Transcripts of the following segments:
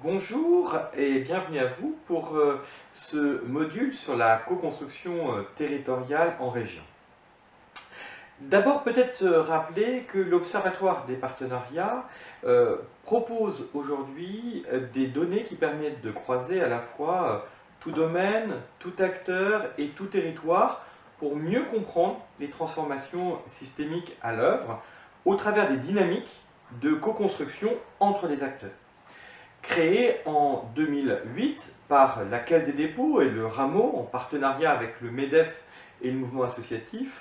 Bonjour et bienvenue à vous pour ce module sur la co-construction territoriale en région. D'abord, peut-être rappeler que l'Observatoire des partenariats propose aujourd'hui des données qui permettent de croiser à la fois tout domaine, tout acteur et tout territoire pour mieux comprendre les transformations systémiques à l'œuvre au travers des dynamiques de co-construction entre les acteurs. Créé en 2008 par la Caisse des dépôts et le Rameau en partenariat avec le MEDEF et le mouvement associatif,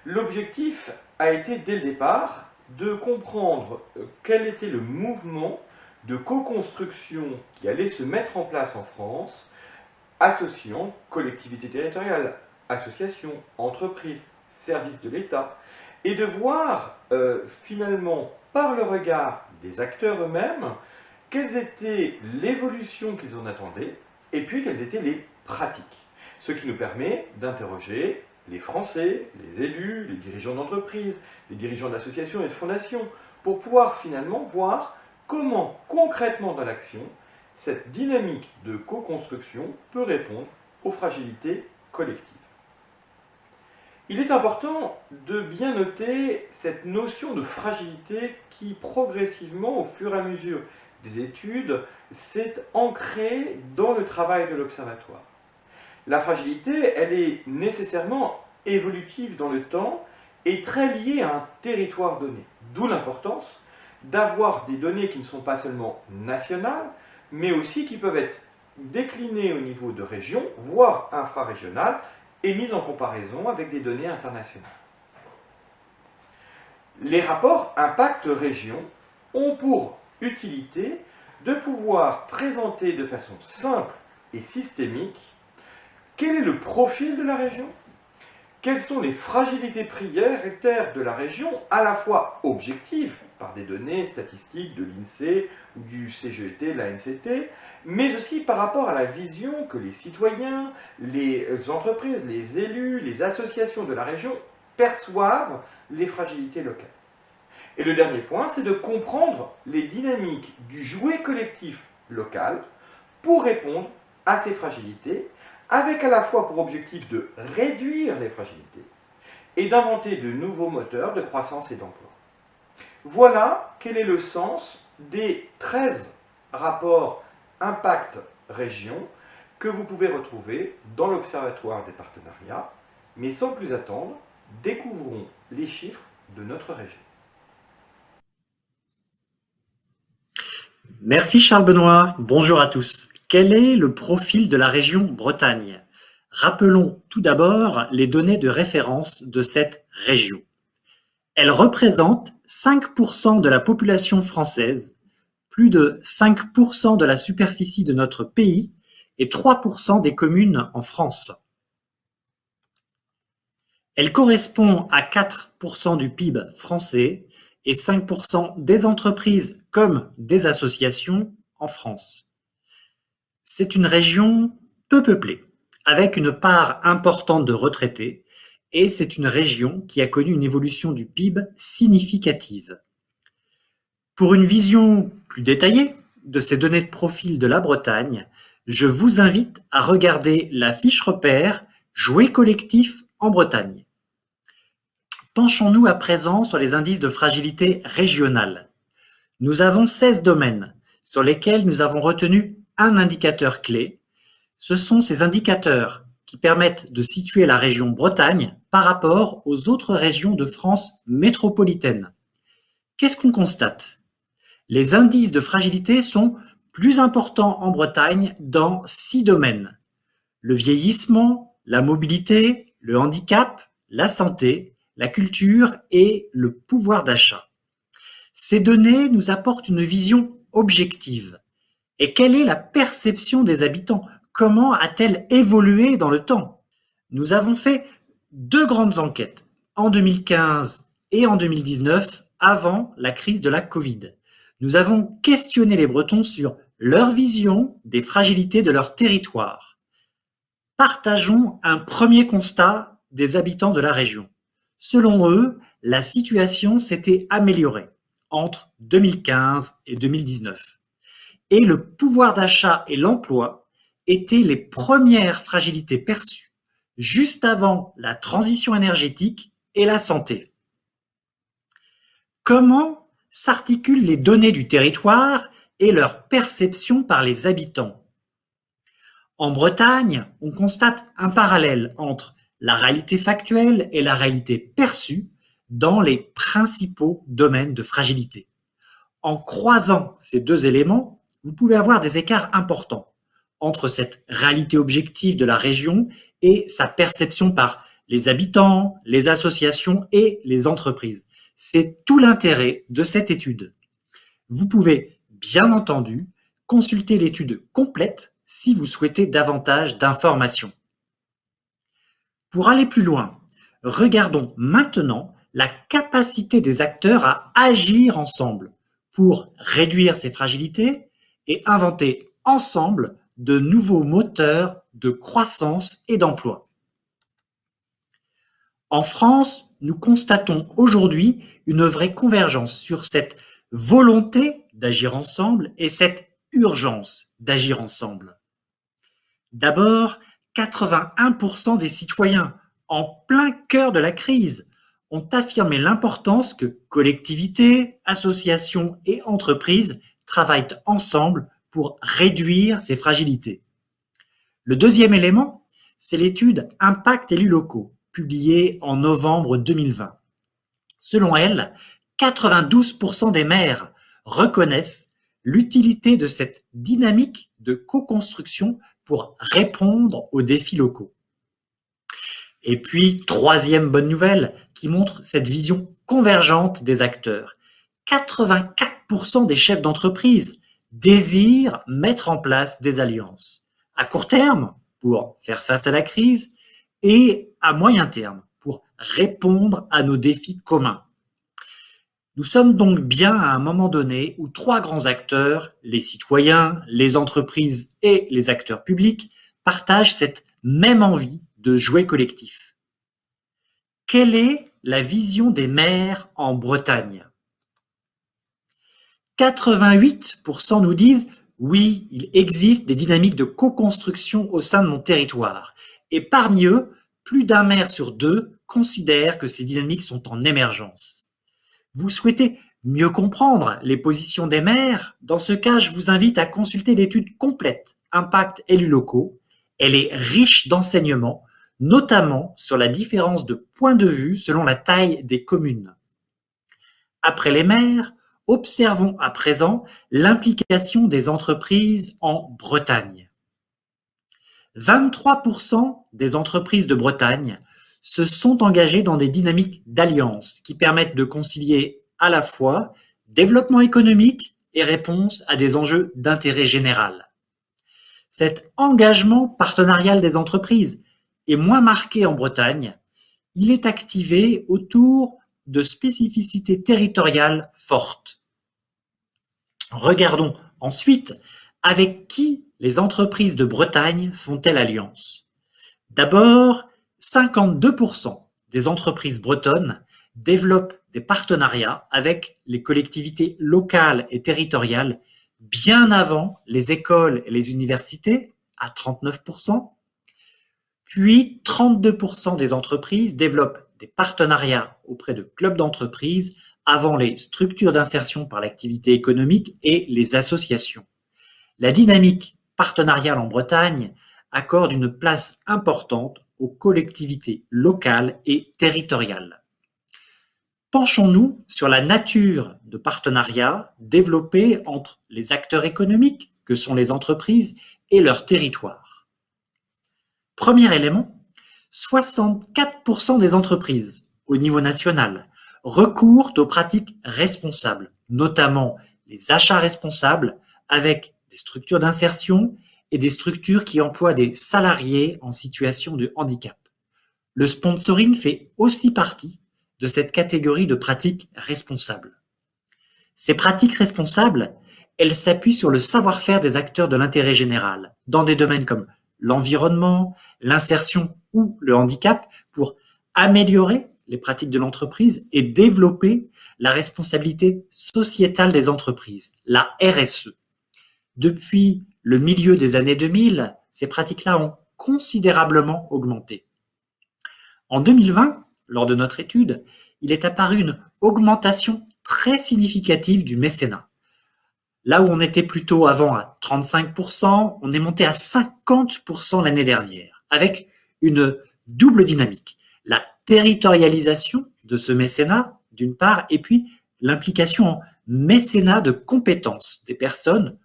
l'objectif a été dès le départ de comprendre quel était le mouvement de co-construction qui allait se mettre en place en France, associant collectivités territoriales, associations, entreprises, services de l'État, et de voir finalement par le regard des acteurs eux-mêmes quelles étaient l'évolution qu'ils en attendaient et puis quelles étaient les pratiques. Ce qui nous permet d'interroger les Français, les élus, les dirigeants d'entreprises, les dirigeants d'associations et de fondations pour pouvoir finalement voir comment concrètement dans l'action cette dynamique de co-construction peut répondre aux fragilités collectives. Il est important de bien noter cette notion de fragilité qui progressivement, au fur et à mesure des études, s'est ancrée dans le travail de l'Observatoire. La fragilité, elle est nécessairement évolutive dans le temps et très liée à un territoire donné. D'où l'importance d'avoir des données qui ne sont pas seulement nationales, mais aussi qui peuvent être déclinées au niveau de région, voire infrarégionales, et mises en comparaison avec des données internationales. Les rapports impact région ont pour utilité de pouvoir présenter de façon simple et systémique quel est le profil de la région, quelles sont les fragilités prioritaires de la région, à la fois objectives, par des données statistiques de l'INSEE, du CGET, de la NCT, mais aussi par rapport à la vision que les citoyens, les entreprises, les élus, les associations de la région perçoivent les fragilités locales. Et le dernier point, c'est de comprendre les dynamiques du jouet collectif local pour répondre à ces fragilités, avec à la fois pour objectif de réduire les fragilités et d'inventer de nouveaux moteurs de croissance et d'emploi. Voilà quel est le sens des 13 rapports impact région que vous pouvez retrouver dans l'Observatoire des partenariats. Mais sans plus attendre, découvrons les chiffres de notre région. Merci Charles Benoît, bonjour à tous. Quel est le profil de la région Bretagne? Rappelons tout d'abord les données de référence de cette région. Elle représente 5% de la population française, plus de 5% de la superficie de notre pays et 3% des communes en France. Elle correspond à 4% du PIB français et 5% des entreprises comme des associations en France. C'est une région peu peuplée, avec une part importante de retraités, et c'est une région qui a connu une évolution du PIB significative. Pour une vision plus détaillée de ces données de profil de la Bretagne, je vous invite à regarder la fiche repère Jouet collectif en Bretagne. Penchons-nous à présent sur les indices de fragilité régionale. Nous avons 16 domaines sur lesquels nous avons retenu un indicateur clé. Ce sont ces indicateurs qui permettent de situer la région Bretagne par rapport aux autres régions de France métropolitaine. Qu'est-ce qu'on constate? Les indices de fragilité sont plus importants en Bretagne dans 6 domaines: le vieillissement, la mobilité, le handicap, la santé, la culture et le pouvoir d'achat. Ces données nous apportent une vision objective. Et quelle est la perception des habitants? Comment a-t-elle évolué dans le temps? Nous avons fait 2 grandes enquêtes, en 2015 et en 2019, avant la crise de la Covid. Nous avons questionné les Bretons sur leur vision des fragilités de leur territoire. Partageons un premier constat des habitants de la région. Selon eux, la situation s'était améliorée entre 2015 et 2019. et le pouvoir d'achat et l'emploi étaient les premières fragilités perçues juste avant la transition énergétique et la santé. Comment s'articulent les données du territoire et leur perception par les habitants? En Bretagne, on constate un parallèle entre la réalité factuelle et la réalité perçue dans les principaux domaines de fragilité. En croisant ces deux éléments, vous pouvez avoir des écarts importants entre cette réalité objective de la région et sa perception par les habitants, les associations et les entreprises. C'est tout l'intérêt de cette étude. Vous pouvez, bien entendu, consulter l'étude complète si vous souhaitez davantage d'informations. Pour aller plus loin, regardons maintenant la capacité des acteurs à agir ensemble pour réduire ces fragilités et inventer ensemble de nouveaux moteurs de croissance et d'emploi. En France, nous constatons aujourd'hui une vraie convergence sur cette volonté d'agir ensemble et cette urgence d'agir ensemble. D'abord, 81% des citoyens, en plein cœur de la crise, ont affirmé l'importance que collectivités, associations et entreprises travaillent ensemble pour réduire ces fragilités. Le deuxième élément, c'est l'étude Impact élus locaux, publiée en novembre 2020. Selon elle, 92% des maires reconnaissent l'utilité de cette dynamique de co-construction pour répondre aux défis locaux. Et puis, troisième bonne nouvelle qui montre cette vision convergente des acteurs. 84% des chefs d'entreprise désirent mettre en place des alliances. À court terme, pour faire face à la crise, et à moyen terme, pour répondre à nos défis communs. Nous sommes donc bien à un moment donné où trois grands acteurs, les citoyens, les entreprises et les acteurs publics, partagent cette même envie de jouer collectif. Quelle est la vision des maires en Bretagne? 88% nous disent « Oui, il existe des dynamiques de co-construction au sein de mon territoire ». Et parmi eux, plus d'un maire sur deux considère que ces dynamiques sont en émergence. Vous souhaitez mieux comprendre les positions des maires? Dans ce cas, je vous invite à consulter l'étude complète Impact élus locaux. Elle est riche d'enseignements, notamment sur la différence de point de vue selon la taille des communes. Après les maires, observons à présent l'implication des entreprises en Bretagne. 23% des entreprises de Bretagne se sont engagées dans des dynamiques d'alliance qui permettent de concilier à la fois développement économique et réponse à des enjeux d'intérêt général. Cet engagement partenarial des entreprises est moins marqué en Bretagne. Il est activé autour de spécificités territoriales fortes. Regardons ensuite avec qui les entreprises de Bretagne font-elles alliance. D'abord, 52% des entreprises bretonnes développent des partenariats avec les collectivités locales et territoriales bien avant les écoles et les universités, à 39%. Puis 32% des entreprises développent des partenariats auprès de clubs d'entreprises avant les structures d'insertion par l'activité économique et les associations. La dynamique partenariale en Bretagne accorde une place importante aux collectivités locales et territoriales. Penchons-nous sur la nature de partenariats développés entre les acteurs économiques, que sont les entreprises, et leur territoire. Premier élément, 64% des entreprises au niveau national recourent aux pratiques responsables, notamment les achats responsables avec des structures d'insertion et des structures qui emploient des salariés en situation de handicap. Le sponsoring fait aussi partie de cette catégorie de pratiques responsables. Ces pratiques responsables, elles s'appuient sur le savoir-faire des acteurs de l'intérêt général, dans des domaines comme l'environnement, l'insertion ou le handicap, pour améliorer les pratiques de l'entreprise et développer la responsabilité sociétale des entreprises, la RSE. Depuis le milieu des années 2000, ces pratiques-là ont considérablement augmenté. En 2020, lors de notre étude, il est apparu une augmentation très significative du mécénat. Là où on était plutôt avant à 35%, on est monté à 50% l'année dernière, avec une double dynamique. La territorialisation de ce mécénat, d'une part, et puis l'implication en mécénat de compétences des personnes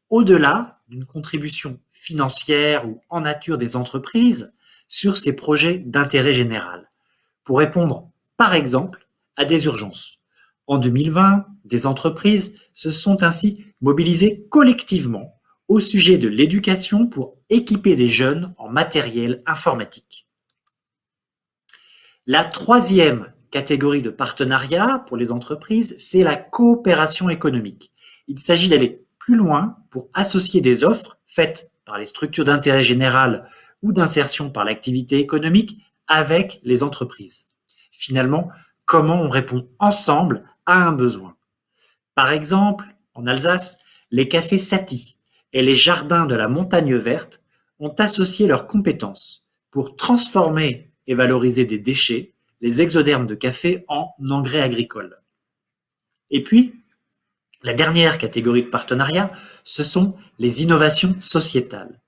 au-delà d'une contribution financière ou en nature des entreprises sur ces projets d'intérêt général, pour répondre, par exemple, à des urgences. En 2020, des entreprises se sont ainsi mobilisées collectivement au sujet de l'éducation pour équiper des jeunes en matériel informatique. La troisième catégorie de partenariat pour les entreprises, c'est la coopération économique. Il s'agit d'aller plus loin pour associer des offres faites par les structures d'intérêt général ou d'insertion par l'activité économique avec les entreprises. Finalement, comment on répond ensemble à un besoin. Par exemple, en Alsace, les cafés Satie et les jardins de la Montagne Verte ont associé leurs compétences pour transformer et valoriser des déchets, les exodermes de café, en engrais agricoles. Et puis, la dernière catégorie de partenariat, ce sont les innovations sociétales.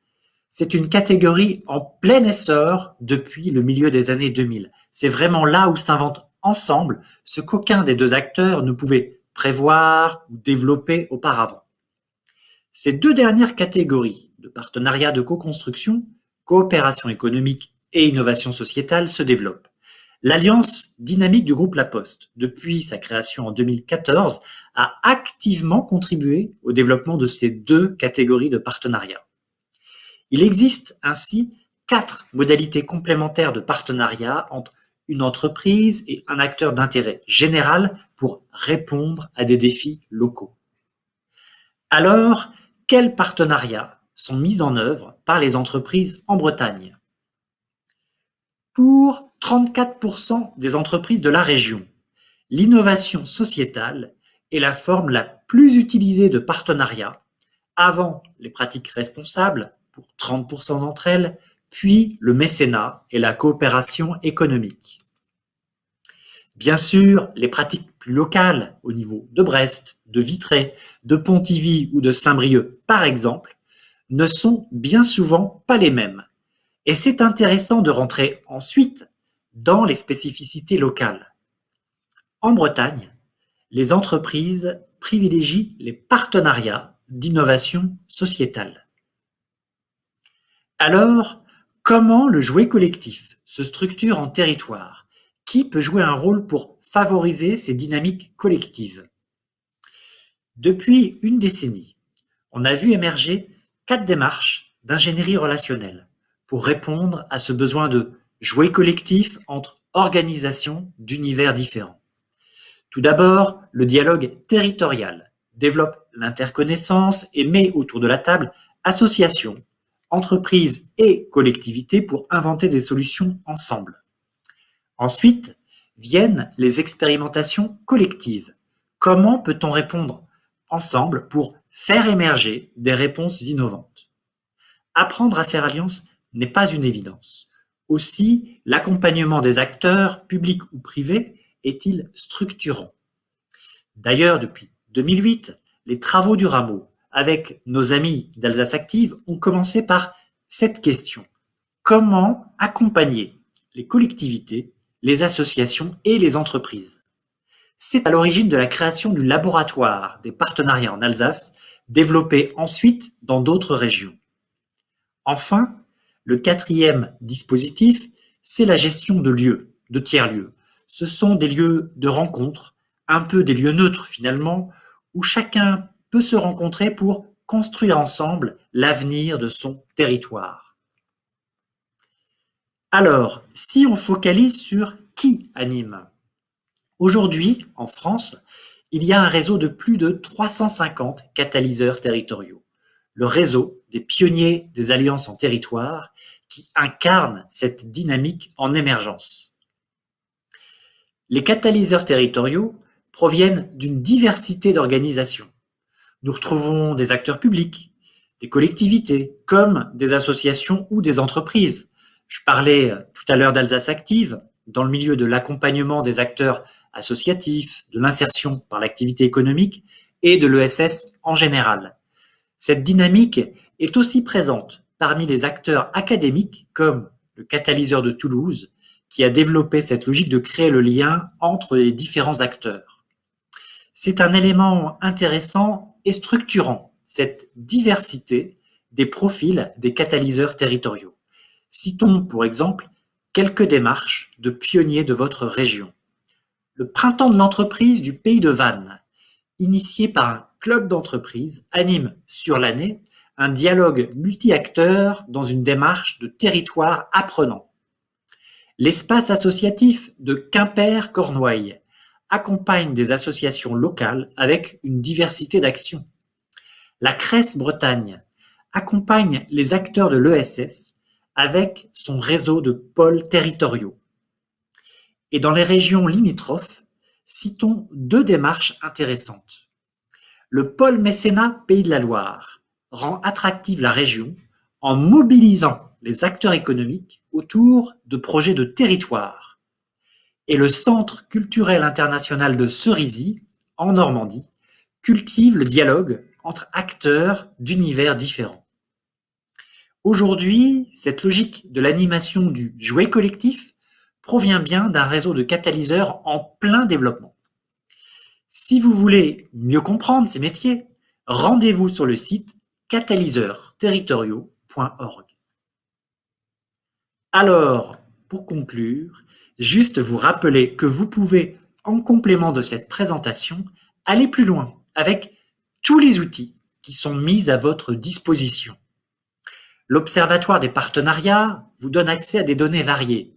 C'est une catégorie en plein essor depuis le milieu des années 2000. C'est vraiment là où s'invente ensemble ce qu'aucun des deux acteurs ne pouvait prévoir ou développer auparavant. Ces deux dernières catégories de partenariat de co-construction, coopération économique et innovation sociétale se développent. L'alliance dynamique du groupe La Poste, depuis sa création en 2014, a activement contribué au développement de ces deux catégories de partenariat. Il existe ainsi 4 modalités complémentaires de partenariat entre une entreprise et un acteur d'intérêt général pour répondre à des défis locaux. Alors, quels partenariats sont mis en œuvre par les entreprises en Bretagne? Pour 34% des entreprises de la région, l'innovation sociétale est la forme la plus utilisée de partenariat, avant les pratiques responsables pour 30% d'entre elles, puis le mécénat et la coopération économique. Bien sûr, les pratiques plus locales, au niveau de Brest, de Vitré, de Pontivy ou de Saint-Brieuc, par exemple, ne sont bien souvent pas les mêmes. Et c'est intéressant de rentrer ensuite dans les spécificités locales. En Bretagne, les entreprises privilégient les partenariats d'innovation sociétale. Alors, comment le jouet collectif se structure en territoire? Qui peut jouer un rôle pour favoriser ces dynamiques collectives? Depuis une décennie, on a vu émerger 4 démarches d'ingénierie relationnelle pour répondre à ce besoin de jouet collectif entre organisations d'univers différents. Tout d'abord, le dialogue territorial développe l'interconnaissance et met autour de la table associations, entreprises et collectivités pour inventer des solutions ensemble. Ensuite, viennent les expérimentations collectives. Comment peut-on répondre ensemble pour faire émerger des réponses innovantes? Apprendre à faire alliance n'est pas une évidence. Aussi, l'accompagnement des acteurs, publics ou privés, est-il structurant? D'ailleurs, depuis 2008, les travaux du Rameau, avec nos amis d'Alsace Active, ont commencé par cette question. Comment accompagner les collectivités, les associations et les entreprises? C'est à l'origine de la création du laboratoire des partenariats en Alsace, développé ensuite dans d'autres régions. Enfin, le quatrième dispositif, c'est la gestion de lieux, de tiers-lieux. Ce sont des lieux de rencontre, un peu des lieux neutres finalement, où chacun peut se rencontrer pour construire ensemble l'avenir de son territoire. Alors, si on focalise sur qui anime? Aujourd'hui, en France, il y a un réseau de plus de 350 catalyseurs territoriaux. Le réseau des pionniers des alliances en territoire qui incarne cette dynamique en émergence. Les catalyseurs territoriaux proviennent d'une diversité d'organisations. Nous retrouvons des acteurs publics des collectivités comme des associations ou des entreprises. Je parlais tout à l'heure d'Alsace Active, dans le milieu de l'accompagnement des acteurs associatifs, de l'insertion par l'activité économique et de l'ESS en général. Cette dynamique est aussi présente parmi les acteurs académiques comme le Catalyseur de Toulouse, qui a développé cette logique de créer le lien entre les différents acteurs. C'est un élément intéressant et structurant, cette diversité des profils des catalyseurs territoriaux. Citons pour exemple quelques démarches de pionniers de votre région. Le Printemps de l'entreprise du Pays de Vannes, initié par un club d'entreprise, anime sur l'année un dialogue multi-acteurs dans une démarche de territoire apprenant. L'espace associatif de Quimper-Cornouailles accompagne des associations locales avec une diversité d'actions. La Cresse Bretagne accompagne les acteurs de l'ESS avec son réseau de pôles territoriaux. Et dans les régions limitrophes, citons deux démarches intéressantes. Le pôle mécénat Pays de la Loire rend attractive la région en mobilisant les acteurs économiques autour de projets de territoire. Et le Centre culturel international de Cerisy, en Normandie, cultive le dialogue entre acteurs d'univers différents. Aujourd'hui, cette logique de l'animation du jouet collectif provient bien d'un réseau de catalyseurs en plein développement. Si vous voulez mieux comprendre ces métiers, rendez-vous sur le site catalyseursterritoriaux.org. Alors, pour conclure, juste vous rappeler que vous pouvez, en complément de cette présentation, aller plus loin avec tous les outils qui sont mis à votre disposition. L'Observatoire des partenariats vous donne accès à des données variées,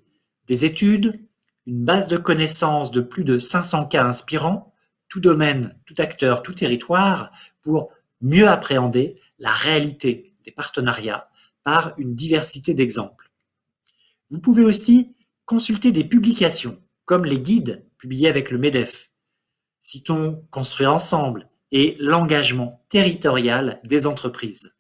des études, une base de connaissances de plus de 500 cas inspirants, tout domaine, tout acteur, tout territoire, pour mieux appréhender la réalité des partenariats par une diversité d'exemples. Vous pouvez aussi consulter des publications, comme les guides publiés avec le MEDEF. Citons Construire ensemble et l'engagement territorial des entreprises.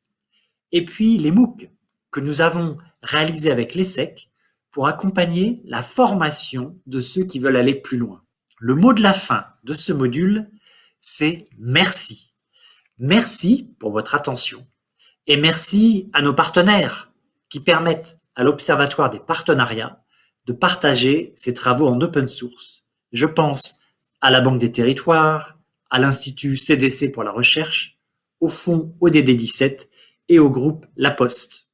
Et puis les MOOC que nous avons réalisés avec l'ESSEC pour accompagner la formation de ceux qui veulent aller plus loin. Le mot de la fin de ce module, c'est merci. Merci pour votre attention et merci à nos partenaires qui permettent à l'Observatoire des partenariats de partager ses travaux en open source. Je pense à la Banque des Territoires, à l'Institut CDC pour la recherche, au Fonds ODD 17 et au groupe La Poste.